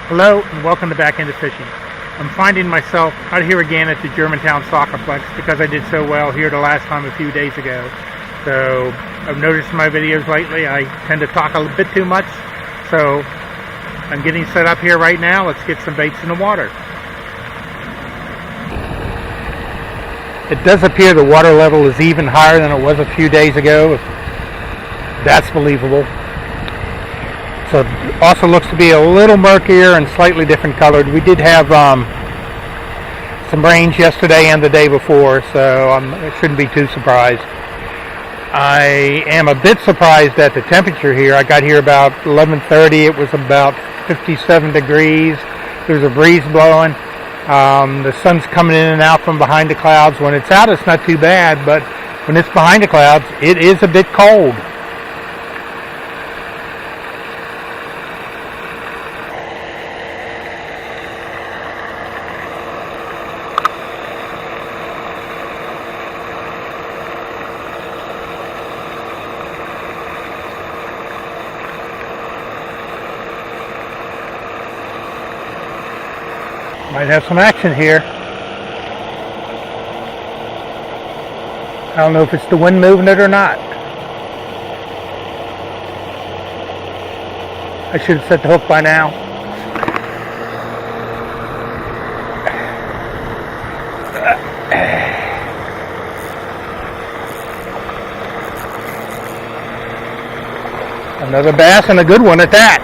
Hello and welcome to Back Into Fishing. I'm finding myself out here again at the Germantown Soccerplex because I did so well here the last time a few days ago. So I've noticed in my videos lately I tend to talk a bit too much. So I'm getting set up here right now. Let's get some baits in the water. It does appear the water level is even higher than it was a few days ago. That's believable. So it also looks to be a little murkier and slightly different colored. We did have some rains yesterday and the day before, so I shouldn't be too surprised. I am a bit surprised at the temperature here. I got here about 11:30. It was about 57 degrees. There's a breeze blowing. The sun's coming in and out from behind the clouds. When it's out, it's not too bad, but when it's behind the clouds, it is a bit cold. Might have some action here. I don't know if it's the wind moving it or not. I should have set the hook by now. Another bass, and a good one at that.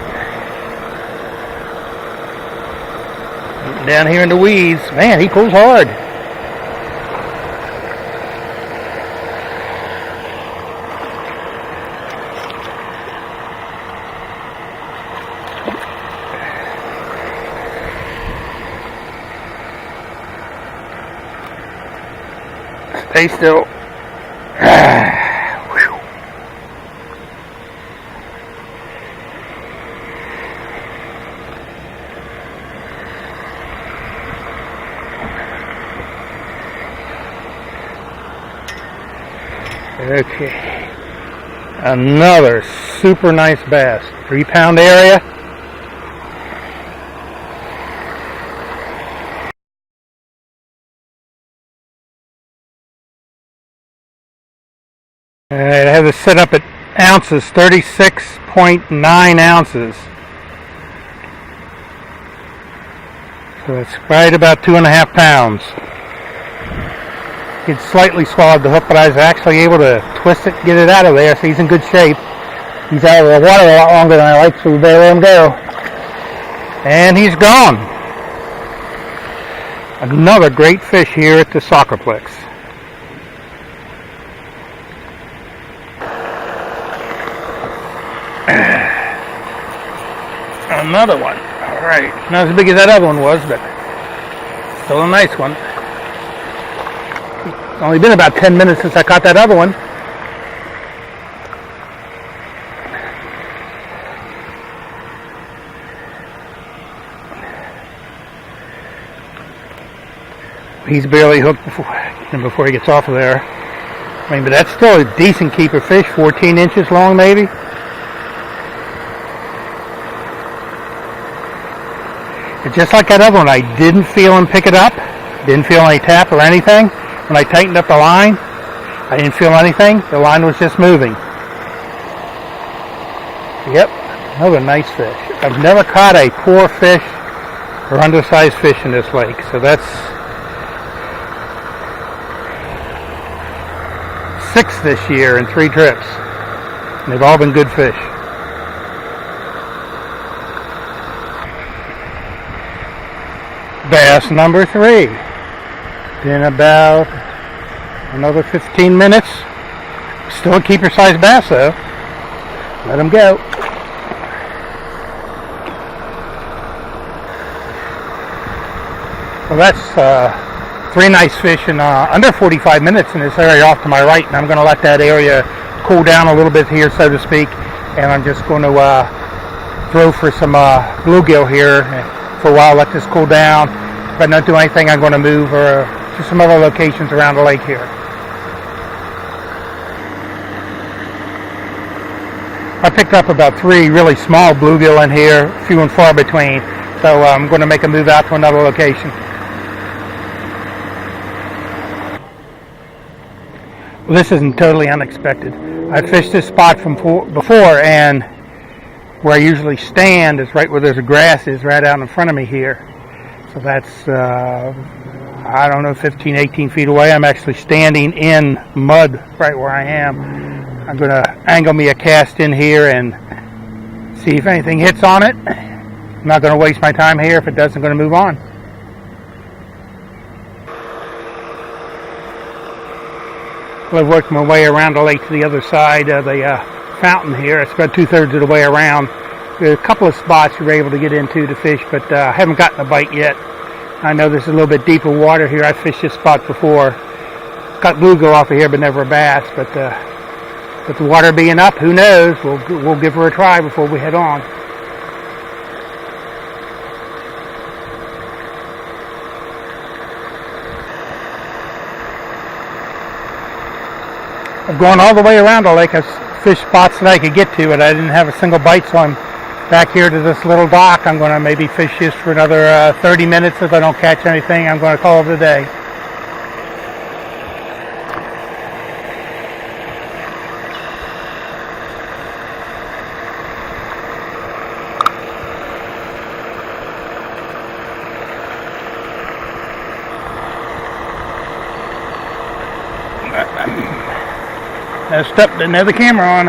Down here in the weeds. Man, he pulls hard. Stay still. Okay, another super nice bass, 3-pound area. I have it set up at ounces, 36.9 ounces. So it's right about 2.5 pounds. He'd slightly swallowed the hook, but I was actually able to twist it, get it out of there, so he's in good shape. He's out of the water a lot longer than I like, so we better let him go. And he's gone. Another great fish here at the Soccerplex. Another one. Alright, not as big as that other one was, but still a nice one. It's only been about 10 minutes since I caught that other one. He's barely hooked before he gets off of there. I mean, but that's still a decent keeper fish, 14 inches long maybe. And just like that other one, I didn't feel him pick it up. Didn't feel any tap or anything. When I tightened up the line, I didn't feel anything. The line was just moving. Yep, another nice fish. I've never caught a poor fish or undersized fish in this lake. So that's 6 this year in 3 trips. And they've all been good fish. Bass number 3. Been about another 15 minutes. Still a keeper size bass though. Let him go. Well, that's 3 nice fish in under 45 minutes in this area off to my right, and I'm going to let that area cool down a little bit here, so to speak, and I'm just going to throw for some bluegill here for a while, let this cool down. If I don't do anything, I'm going to move to some other locations around the lake here. I picked up about 3 really small bluegill in here, few and far between. So I'm going to make a move out to another location. Well, this isn't totally unexpected. I fished this spot from before, and where I usually stand is right where there's a grass is right out in front of me here. So that's, I don't know, 15, 18 feet away. I'm actually standing in mud right where I am. I'm going to angle me a cast in here and see if anything hits on it. I'm not going to waste my time here. If it doesn't, I'm going to move on. Well, I've worked my way around the lake to the other side of the fountain here. It's about 2/3 of the way around. There's a couple of spots you were able to get into to fish, but I haven't gotten a bite yet. I know there's a little bit deeper water here. I've fished this spot before. Got bluegill off of here, but never a bass. But with the water being up, who knows? We'll give her a try before we head on. I've gone all the way around the lake. I've fished spots that I could get to, but I didn't have a single bite, so I'm back here to this little dock. I'm going to maybe fish this for another 30 minutes. If I don't catch anything, I'm going to call it a day. Messed up, didn't have the camera on.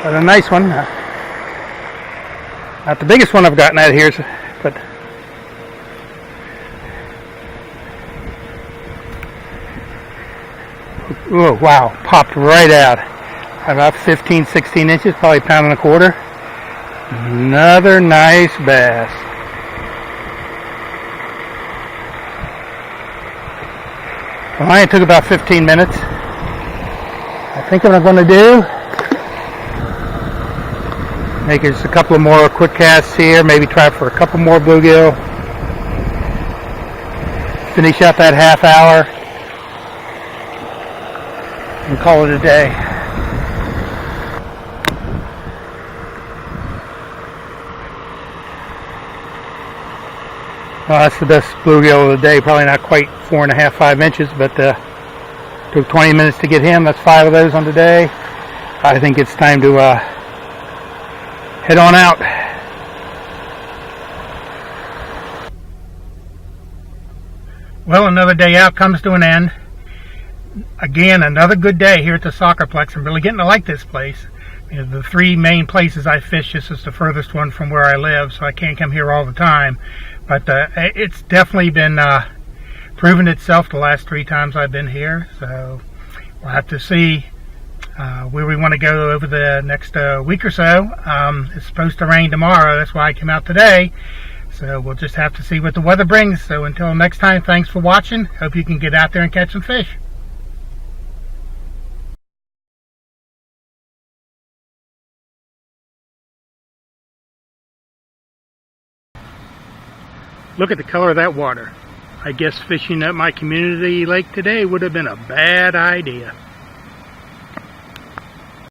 But a nice one. Not the biggest one I've gotten out here, but oh wow, popped right out. About 15, 16 inches, probably a pound and a quarter. Another nice bass. Well, it took about 15 minutes. I think what I'm going to do, make just a couple of more quick casts here, maybe try for a couple more bluegill. Finish out that half hour and call it a day. Well, that's the best bluegill of the day. Probably not quite 4.5, 5 inches, but took 20 minutes to get him. That's 5 of those on today. I think it's time to head on out. Well, another day out comes to an end. Again, another good day here at the Soccerplex. I'm really getting to like this place. You know, the 3 main places I fish, this is the furthest one from where I live, so I can't come here all the time. But it's definitely been proven itself the last 3 times I've been here. So we'll have to see where we want to go over the next week or so. It's supposed to rain tomorrow. That's why I came out today. So we'll just have to see what the weather brings. So until next time, thanks for watching. Hope you can get out there and catch some fish. Look at the color of that water. I guess fishing at my community lake today would have been a bad idea.